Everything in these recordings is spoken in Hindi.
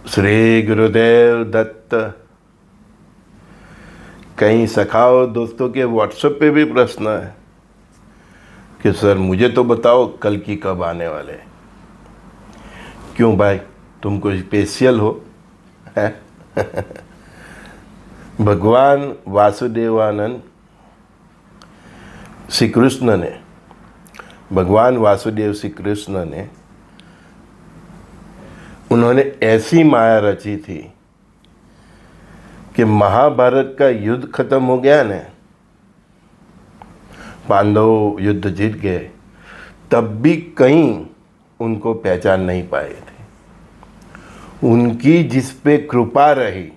श्री गुरुदेव दत्त। कई सखाओ दोस्तों के व्हाट्सएप पे भी प्रश्न है कि सर मुझे तो बताओ कल की कब आने वाले हैं। क्यों भाई, तुम कोई स्पेशल हो है? भगवान वासुदेवानंद श्री कृष्ण ने, भगवान वासुदेव श्री कृष्ण ने, उन्होंने ऐसी माया रची थी कि महाभारत का युद्ध खत्म हो गया ना, पांडव युद्ध जीत गए, तब भी कहीं उनको पहचान नहीं पाए थे। उनकी जिस पे कृपा रही,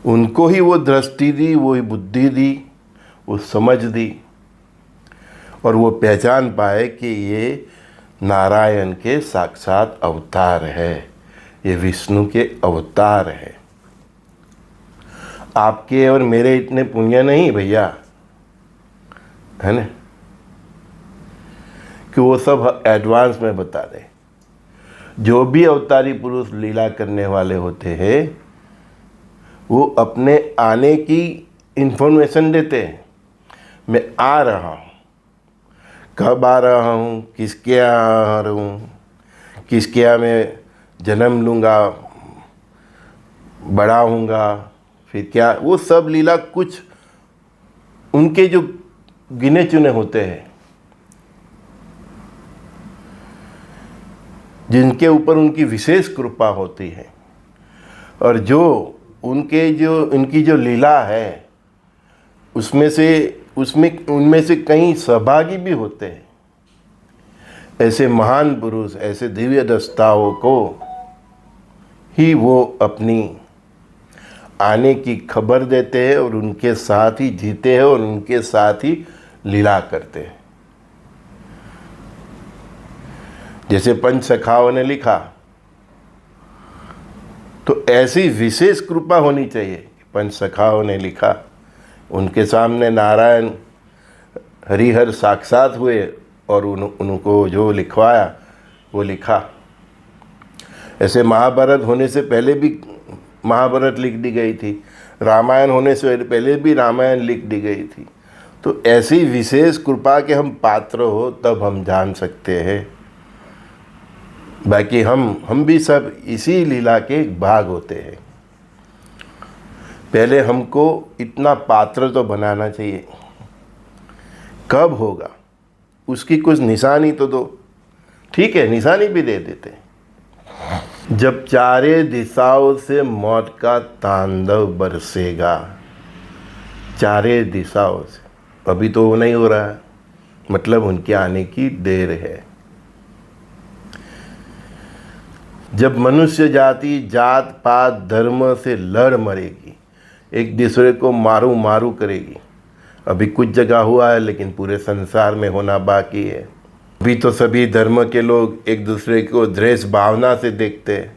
उनको ही वो दृष्टि दी, वो ही बुद्धि दी, वो समझ दी, और वो पहचान पाए कि ये नारायण के साक्षात अवतार है, ये विष्णु के अवतार है। आपके और मेरे इतने पुण्य नहीं भैया, है ना, कि वो सब एडवांस में बता दे। जो भी अवतारी पुरुष लीला करने वाले होते हैं, वो अपने आने की इन्फॉर्मेशन देते हैं। मैं आ रहा हूँ, कब आ रहा हूँ, किसके यहाँ आ रहा हूँ, किसके यहाँ मैं जन्म लूँगा, बड़ा होऊंगा, फिर क्या, वो सब लीला कुछ उनके जो गिने चुने होते हैं, जिनके ऊपर उनकी विशेष कृपा होती है, और जो उनकी जो लीला है, उनमें से कई सहभागी भी होते हैं। ऐसे महान पुरुष, ऐसे दिव्य दस्ताओं को ही वो अपनी आने की खबर देते हैं, और उनके साथ ही जीते हैं, और उनके साथ ही लीला करते हैं। जैसे पंच सखाओं ने लिखा, तो ऐसी विशेष कृपा होनी चाहिए। पंच सखाओं ने लिखा, उनके सामने नारायण हरिहर साक्षात हुए, और उनको जो लिखवाया वो लिखा। ऐसे महाभारत होने से पहले भी महाभारत लिख दी गई थी, रामायण होने से पहले भी रामायण लिख दी गई थी। तो ऐसी विशेष कृपा के हम पात्र हो, तब हम जान सकते हैं। बाकी हम भी सब इसी लीला के एक भाग होते हैं। पहले हमको इतना पात्र तो बनाना चाहिए। कब होगा उसकी कुछ निशानी तो दो। ठीक है, निशानी भी दे देते हैं। जब चारे दिशाओं से मौत का तांडव बरसेगा, चारे दिशाओं से, अभी तो वो नहीं हो रहा है, मतलब उनके आने की देर है। जब मनुष्य जाति जात पात धर्म से लड़ मरेगी, एक दूसरे को मारू मारू करेगी। अभी कुछ जगह हुआ है, लेकिन पूरे संसार में होना बाकी है। अभी तो सभी धर्म के लोग एक दूसरे को द्वेष भावना से देखते हैं।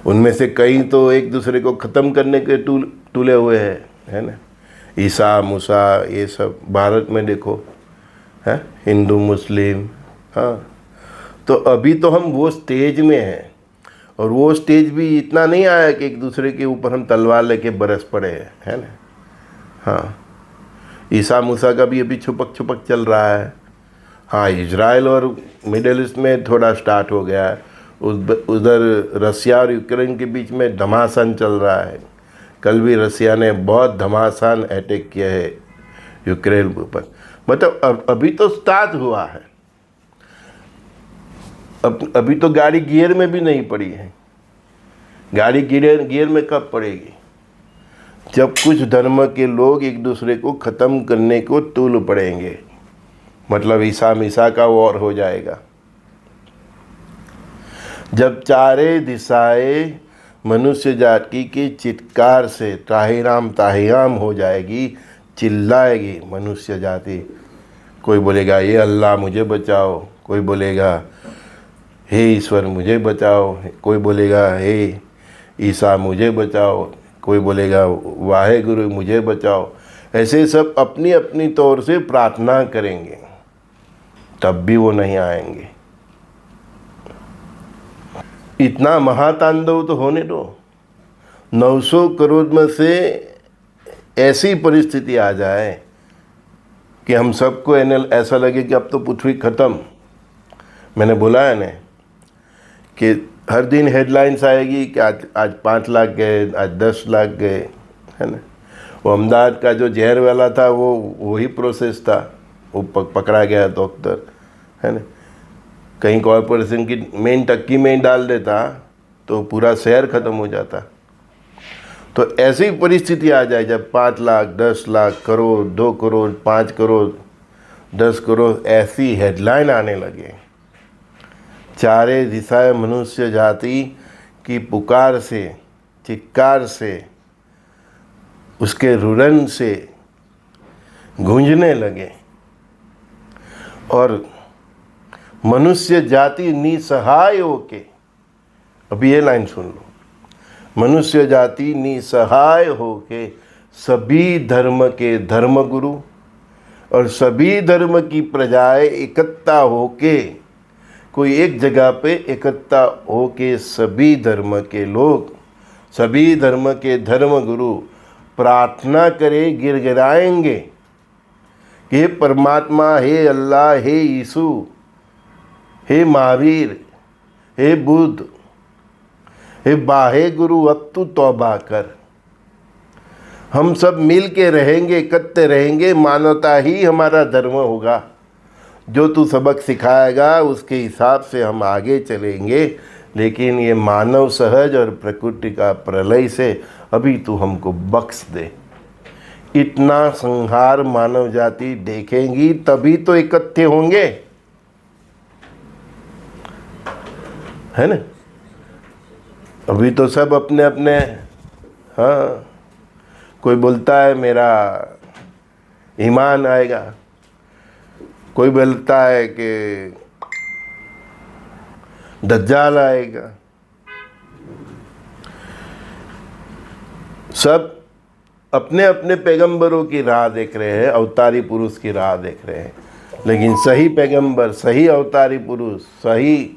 उनमें से कई तो एक दूसरे को ख़त्म करने के तुले हुए हैं, है ना। ईसा मूसा ये सब भारत में देखो, है, हिंदू मुस्लिम। हाँ, तो अभी तो हम वो स्टेज में हैं, और वो स्टेज भी इतना नहीं आया कि एक दूसरे के ऊपर हम तलवार लेके बरस पड़े हैं, है ना। हाँ, ईसा मूसा का भी अभी छुपक छुपक चल रहा है। हाँ, इजराइल और मिडिल ईस्ट में थोड़ा स्टार्ट हो गया है। उधर रसिया और यूक्रेन के बीच में घमासान चल रहा है। कल भी रसिया ने बहुत घमासान अटैक किया है यूक्रेन के ऊपर। मतलब अभी तो स्टार्ट हुआ है। अभी तो गाड़ी गियर में भी नहीं पड़ी है। गाड़ी गियर में कब पड़ेगी? जब कुछ धर्म के लोग एक दूसरे को ख़त्म करने को तुल पड़ेंगे, मतलब ईसा मीसा का वॉर हो जाएगा। जब चारे दिशाएं मनुष्य जाति की चित्कार से ताहिराम हो जाएगी, चिल्लाएगी मनुष्य जाति। कोई बोलेगा ये अल्लाह मुझे बचाओ, कोई बोलेगा हे ईश्वर मुझे बचाओ, कोई बोलेगा हे ईसा मुझे बचाओ, कोई बोलेगा वाहे गुरु मुझे बचाओ। ऐसे सब अपनी अपनी तौर से प्रार्थना करेंगे, तब भी वो नहीं आएंगे। इतना महातांडव तो होने दो। 900 करोड़ में से ऐसी परिस्थिति आ जाए कि हम सबको ऐसा लगे कि अब तो पृथ्वी खत्म। मैंने बोला है ना कि हर दिन हेडलाइंस आएगी कि आज 5 लाख गए, आज 10 लाख गए, है ना। वो अहमदाबाद का जो जहर वाला था वो वही प्रोसेस था, वो पकड़ा गया डॉक्टर, है ना। कहीं कॉरपोरेशन की मेन टक्की में ही डाल देता तो पूरा शहर ख़त्म हो जाता। तो ऐसी परिस्थिति आ जाए जब 5 लाख, 10 लाख, करोड़, 2 करोड़, 5 करोड़, 10 करोड़ ऐसी हेडलाइन आने लगे, चारे दिशाएं मनुष्य जाति की पुकार से, चित्कार से, उसके रुदन से गूंजने लगे और मनुष्य जाति निसहाय होके, अभी ये लाइन सुन लो, मनुष्य जाति निसहाय होके सभी धर्म के धर्मगुरु और सभी धर्म की प्रजाएं इकट्ठा होके, कोई एक जगह पे इकट्ठा होके सभी धर्म के लोग, सभी धर्म के धर्मगुरु प्रार्थना करे, गिड़गिड़ाएंगे कि हे परमात्मा, हे अल्लाह, हे यीशु, हे महावीर, हे बुद्ध, हे बाहे गुरु, अब तू तौबा कर। हम सब मिल के रहेंगे, इकट्ठे रहेंगे, मानवता ही हमारा धर्म होगा। जो तू सबक सिखाएगा उसके हिसाब से हम आगे चलेंगे, लेकिन ये मानव सहज और प्रकृति का प्रलय से अभी तू हमको बख्श दे। इतना संहार मानव जाति देखेंगी तभी तो इकट्ठे होंगे, है ना। अभी तो सब अपने अपने, हाँ, कोई बोलता है मेरा ईमान आएगा, कोई बोलता है कि दज्जाल आएगा। सब अपने अपने पैगंबरों की राह देख रहे हैं, अवतारी पुरुष की राह देख रहे हैं, लेकिन सही पैगंबर, सही अवतारी पुरुष, सही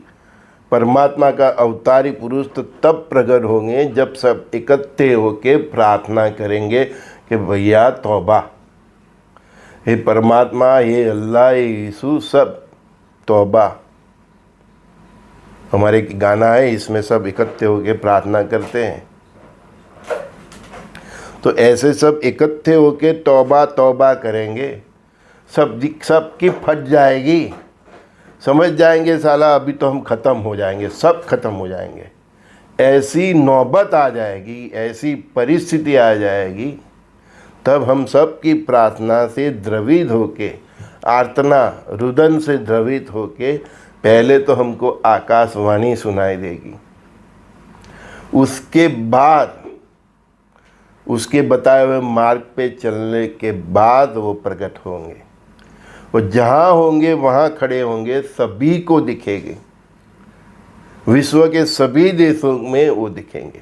परमात्मा का अवतारी पुरुष तो तब प्रकट होंगे जब सब इकट्ठे होके प्रार्थना करेंगे कि भैया तौबा, हे परमात्मा, हे अल्लाह, हे यीशु, सब तौबा। हमारे गाना है, इसमें सब इकट्ठे होके प्रार्थना करते हैं। तो ऐसे सब इकट्ठे होके तौबा तौबा करेंगे, सब की फट जाएगी, समझ जाएंगे साला अभी तो हम ख़त्म हो जाएंगे, सब ख़त्म हो जाएंगे। ऐसी नौबत आ जाएगी, ऐसी परिस्थिति आ जाएगी, तब हम सब की प्रार्थना से द्रवित होके, आर्तना रुदन से द्रवित होके, पहले तो हमको आकाशवाणी सुनाई देगी, उसके बाद उसके बताए हुए मार्ग पे चलने के बाद वो प्रकट होंगे। वो जहाँ होंगे वहाँ खड़े होंगे, सभी को दिखेंगे, विश्व के सभी देशों में वो दिखेंगे।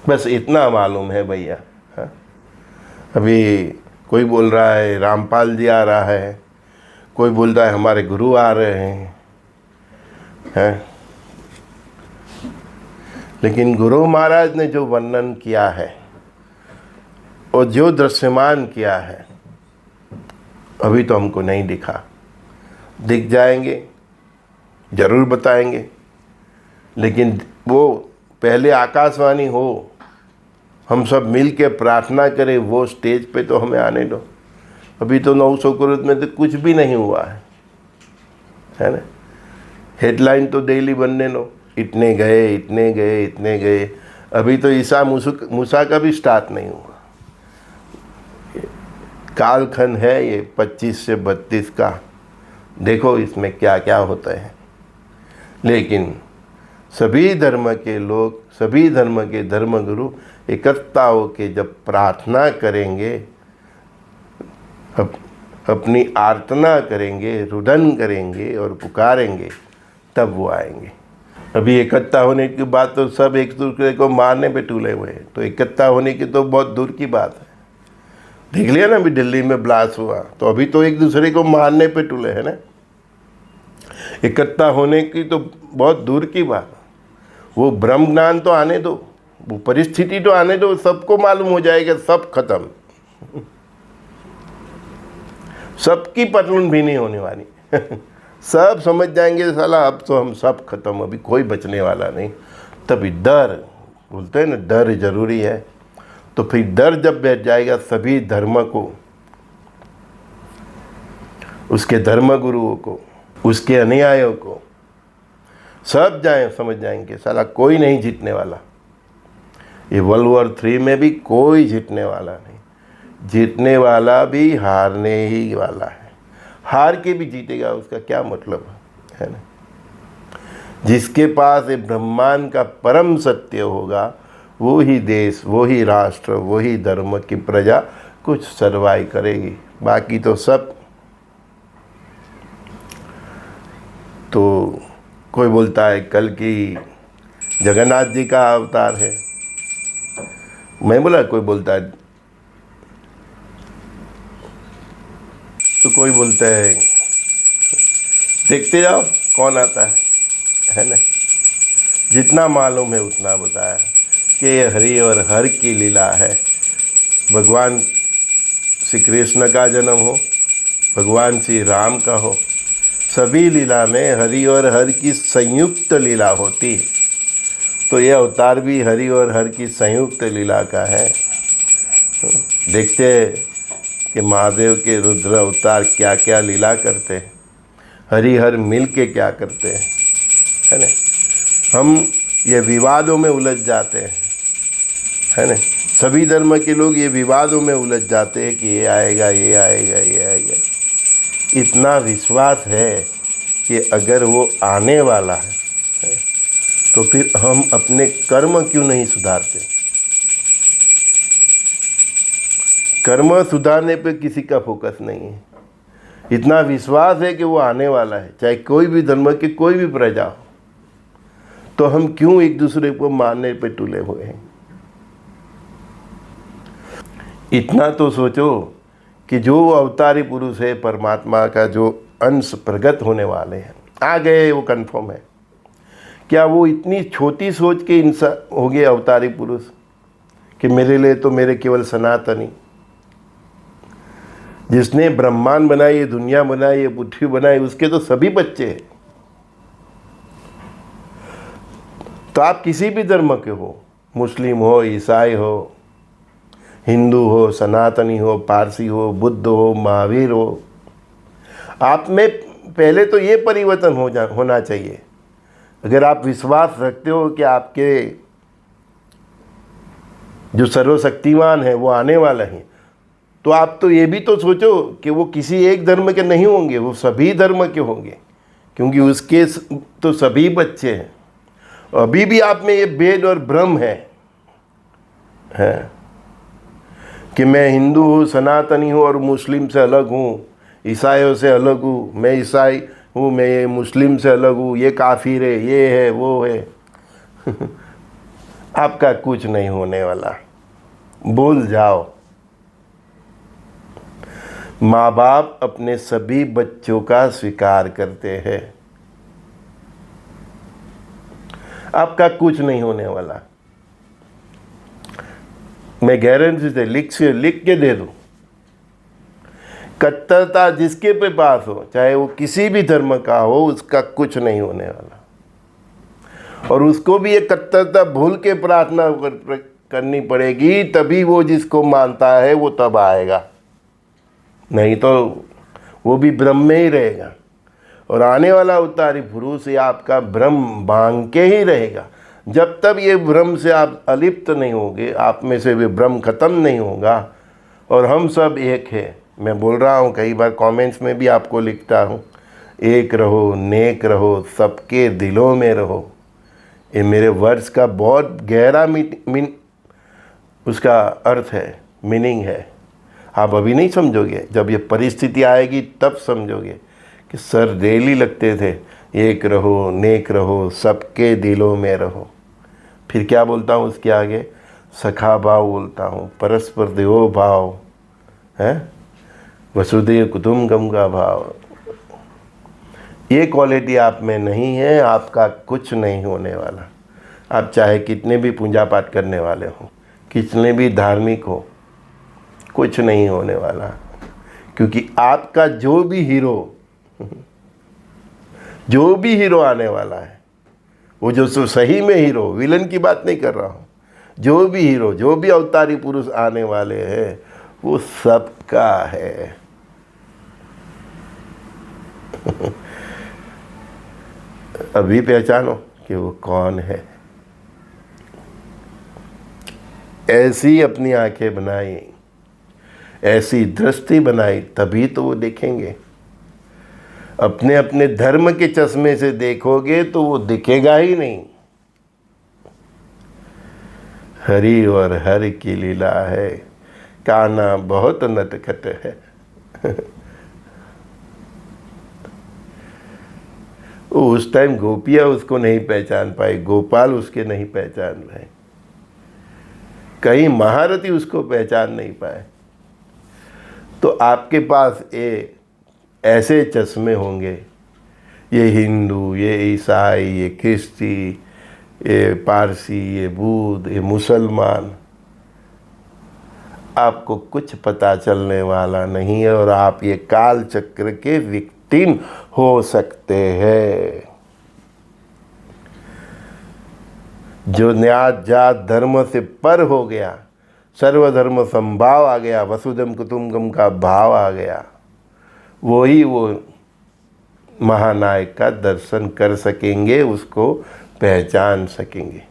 बस इतना मालूम है भैया। हाँ, अभी कोई बोल रहा है रामपाल जी आ रहा है, कोई बोल रहा है हमारे गुरु आ रहे हैं। लेकिन गुरु महाराज ने जो वर्णन किया है और जो दृश्यमान किया है अभी तो हमको नहीं दिखा। दिख जाएंगे जरूर बताएंगे, लेकिन वो पहले आकाशवाणी हो, हम सब मिल के प्रार्थना करें, वो स्टेज पे तो हमें आने दो। अभी तो 900 करोड़ में तो कुछ भी नहीं हुआ है ना। हेडलाइन तो डेली बनने दो, इतने गए, इतने गए, इतने गए। अभी तो ईसा मूसा का भी स्टार्ट नहीं हुआ। कालखंड है ये 25 से 32 का, देखो इसमें क्या क्या होता है। लेकिन सभी धर्म के लोग, सभी धर्म के धर्मगुरु इकट्ठा होकर जब प्रार्थना करेंगे, अपनी आर्तना करेंगे, रुदन करेंगे और पुकारेंगे, तब वो आएंगे। अभी इकट्ठा होने की बात तो सब एक दूसरे को मारने पे तुले हुए हैं, तो इकट्ठा होने की तो बहुत दूर की बात है। देख लिया ना, अभी दिल्ली में ब्लास्ट हुआ तो अभी तो एक दूसरे को मारने पे तुले है ना। इकट्ठा होने की तो बहुत दूर की बात। वो ब्रह्म ज्ञान तो आने दो, वो परिस्थिति तो आने दो, सबको मालूम हो जाएगा सब खत्म। सबकी पतलून भी नहीं होने वाली। सब समझ जाएंगे साला अब तो हम सब खत्म, अभी कोई बचने वाला नहीं। तभी डर, बोलते हैं ना डर जरूरी है। तो फिर डर जब बैठ जाएगा सभी धर्म को, उसके धर्म गुरुओं को, उसके अनुयायियों को, सब समझ जाएंगे साला कोई नहीं जीतने वाला। ये वर्ल्ड वॉर 3 में भी कोई जीतने वाला नहीं, जीतने वाला भी हारने ही वाला है। हार के भी जीतेगा उसका क्या मतलब है ना। जिसके पास ये ब्रह्मांड का परम सत्य होगा, वो ही देश, वो ही राष्ट्र, वो ही धर्म की प्रजा कुछ सर्वाइव करेगी। बाकी तो सब, तो कोई बोलता है कल की जगन्नाथ जी का अवतार है, मैं बोला कोई बोलता है, तो कोई बोलता है देखते जाओ कौन आता है ना। जितना मालूम है उतना बताया कि ये हरि और हर की लीला है। भगवान श्री कृष्ण का जन्म हो, भगवान श्री राम का हो, सभी लीला में हरि और हर की संयुक्त लीला होती है। तो ये अवतार भी हरि और हर की संयुक्त लीला का है। देखते हैं कि महादेव के रुद्र अवतार क्या क्या लीला करते हैं, हरि हर मिल के क्या करते हैं, है ना। हम ये विवादों में उलझ जाते हैं, है ना। सभी धर्म के लोग ये विवादों में उलझ जाते हैं कि ये आएगा, ये आएगा, ये आएगा। इतना विश्वास है कि अगर वो आने वाला है तो फिर हम अपने कर्म क्यों नहीं सुधारते। कर्म सुधारने पे किसी का फोकस नहीं है। इतना विश्वास है कि वो आने वाला है, चाहे कोई भी धर्म की कोई भी प्रजा हो, तो हम क्यों एक दूसरे को मारने पे तुले हुए हैं। इतना तो सोचो कि जो अवतारी पुरुष है परमात्मा का, जो अंश प्रगट होने वाले हैं, आ गए, वो कंफर्म है। क्या वो इतनी छोटी सोच के इंसान हो गए अवतारी पुरुष कि मेरे लिए तो मेरे केवल सनातनी, जिसने ब्रह्मांड बनाई, ये दुनिया बनाई, ये पृथ्वी बनाई, उसके तो सभी बच्चे हैं। तो आप किसी भी धर्म के हो, मुस्लिम हो, ईसाई हो, हिंदू हो, सनातनी हो, पारसी हो, बुद्ध हो, महावीर हो, आप में पहले तो ये परिवर्तन होना चाहिए। अगर आप विश्वास रखते हो कि आपके जो सर्वशक्तिमान है वो आने वाला है, तो आप तो ये भी तो सोचो कि वो किसी एक धर्म के नहीं होंगे, वो सभी धर्म के होंगे, क्योंकि उसके तो सभी बच्चे हैं। अभी भी आप में ये भेद और भ्रम है कि मैं हिंदू हूँ, सनातनी हूँ और मुस्लिम से अलग हूँ, ईसाइयों से अलग हूँ, मैं ईसाई हूँ, मैं ये मुस्लिम से अलग हूँ, ये काफिर है, ये है, वो है। आपका कुछ नहीं होने वाला, भूल जाओ। माँ बाप अपने सभी बच्चों का स्वीकार करते हैं, आपका कुछ नहीं होने वाला। मैं गारंटी से लिख के दे दूं, कट्टरता जिसके पे पास हो, चाहे वो किसी भी धर्म का हो, उसका कुछ नहीं होने वाला। और उसको भी ये कट्टरता भूल के प्रार्थना करनी पड़ेगी, तभी वो जिसको मानता है वो तब आएगा, नहीं तो वो भी ब्रह्म में ही रहेगा। और आने वाला अवतारी पुरुष ये आपका ब्रह्म मांग के ही रहेगा। जब तक ये ब्रह्म से आप अलिप्त नहीं होंगे, आप में से भी ब्रह्म खत्म नहीं होगा। और हम सब एक है, मैं बोल रहा हूँ, कई बार कमेंट्स में भी आपको लिखता हूँ, एक रहो, नेक रहो, सबके दिलों में रहो। ये मेरे वर्ड्स का बहुत गहरा उसका अर्थ है, मीनिंग है। आप अभी नहीं समझोगे, जब ये परिस्थिति आएगी तब समझोगे कि सर डेली लगते थे, एक रहो, नेक रहो, सबके दिलों में रहो। फिर क्या बोलता हूँ उसके आगे, सखा भाव बोलता हूँ, परस्पर देवो भाव है, वसुदेव कुटुंबकम का भाव। ये क्वालिटी आप में नहीं है, आपका कुछ नहीं होने वाला। आप चाहे कितने भी पूजा पाठ करने वाले हो, कितने भी धार्मिक हो, कुछ नहीं होने वाला। क्योंकि आपका जो भी हीरो आने वाला है, वो जो सही में हीरो, विलन की बात नहीं कर रहा हूँ, जो भी हीरो, जो भी अवतारी पुरुष आने वाले हैं, वो सबका है। अभी पहचानो कि वो कौन है। ऐसी अपनी आंखें बनाई, ऐसी दृष्टि बनाई, तभी तो वो देखेंगे। अपने अपने धर्म के चश्मे से देखोगे तो वो दिखेगा ही नहीं। हरि और हर की लीला है, कान्हा बहुत नटखट है। उस टाइम गोपियाँ उसको नहीं पहचान पाई, गोपाल उसके नहीं पहचान पाए, कई महारथी उसको पहचान नहीं पाए। तो आपके पास ऐसे चश्मे होंगे, ये हिंदू, ये ईसाई, ये ख्रिस्ती, ये पारसी, ये बुद्ध, ये मुसलमान, आपको कुछ पता चलने वाला नहीं है और आप ये काल चक्र के विक्टिम हो सकते हैं। जो न्याय जात धर्म से पर हो गया, सर्वधर्म संभाव आ गया, वसुधैव कुटुंबकम का भाव आ गया, वही वो महानायक का दर्शन कर सकेंगे, उसको पहचान सकेंगे।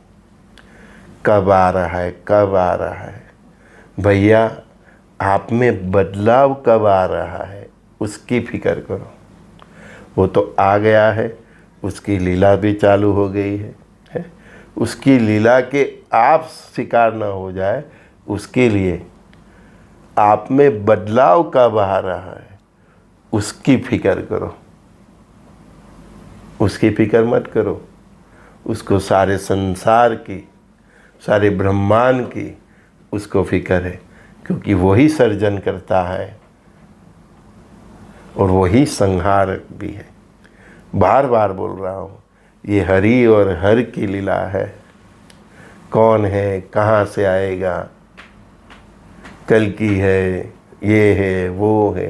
कब आ रहा है, कब आ रहा है भैया, आप में बदलाव कब आ रहा है, उसकी फिक्र करो। वो तो आ गया है, उसकी लीला भी चालू हो गई है। उसकी लीला के आप शिकार ना हो जाए, उसके लिए आप में बदलाव कब आ रहा है, उसकी फिक्र करो। उसकी फिक्र मत करो, उसको सारे संसार की, सारे ब्रह्मांड की उसको फिक्र है, क्योंकि वही सर्जन करता है और वही संहारक भी है। बार बार बोल रहा हूँ, ये हरि और हर की लीला है। कौन है, कहाँ से आएगा, कल की है, ये है, वो है,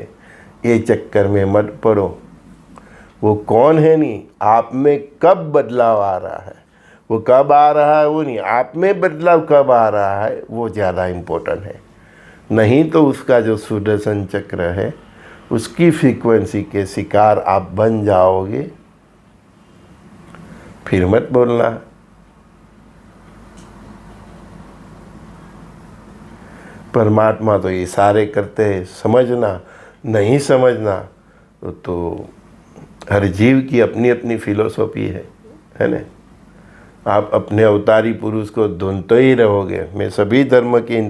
ये चक्कर में मत पड़ो। वो कौन है नहीं, आप में कब बदलाव आ रहा है, वो कब आ रहा है वो नहीं, आप में बदलाव कब आ रहा है वो ज़्यादा इम्पोर्टेंट है। नहीं तो उसका जो सुदर्शन चक्र है, उसकी फ्रीक्वेंसी के शिकार आप बन जाओगे। फिर मत बोलना। परमात्मा तो ये सारे करते हैं, समझना नहीं समझना तो हर जीव की अपनी अपनी फिलोसॉफी है ना। आप अपने अवतारी पुरुष को ढूंढते ही रहोगे। मैं सभी धर्म के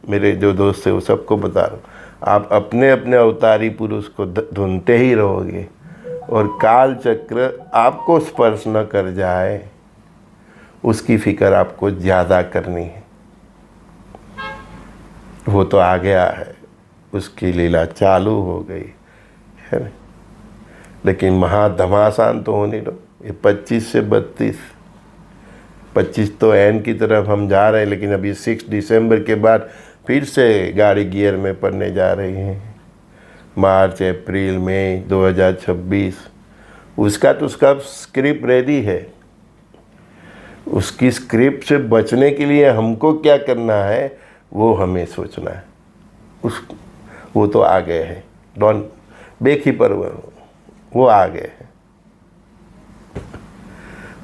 मेरे जो दोस्त हैं वो सबको बता रहा हूँ, आप अपने अपने अवतारी पुरुष को ढूंढते ही रहोगे और काल चक्र आपको स्पर्श न कर जाए, उसकी फिक्र आपको ज़्यादा करनी है। वो तो आ गया है, उसकी लीला चालू हो गई है ना। लेकिन महाधमासान तो होने दो। ये 25 से 25 तो एंड की तरफ हम जा रहे हैं, लेकिन अभी 6 दिसंबर के बाद फिर से गाड़ी गियर में पड़ने जा रही है। मार्च, अप्रैल, मई 2026 उसका तो उसका स्क्रिप्ट रेडी है। उसकी स्क्रिप्ट से बचने के लिए हमको क्या करना है वो हमें सोचना है। वो तो आ गए हैं, डॉन बेखिपर वो आ गए हैं।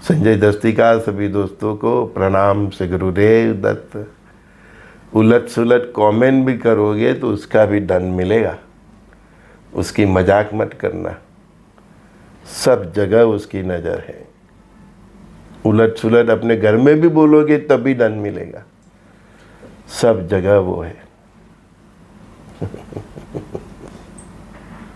संजय दस्तिका सभी दोस्तों को प्रणाम से गुरुदेव दत्त। उलट सुलट कमेंट भी करोगे तो उसका भी दंड मिलेगा, उसकी मजाक मत करना। सब जगह उसकी नज़र है। उलट सुलट अपने घर में भी बोलोगे तब भी दंड मिलेगा, सब जगह वो है।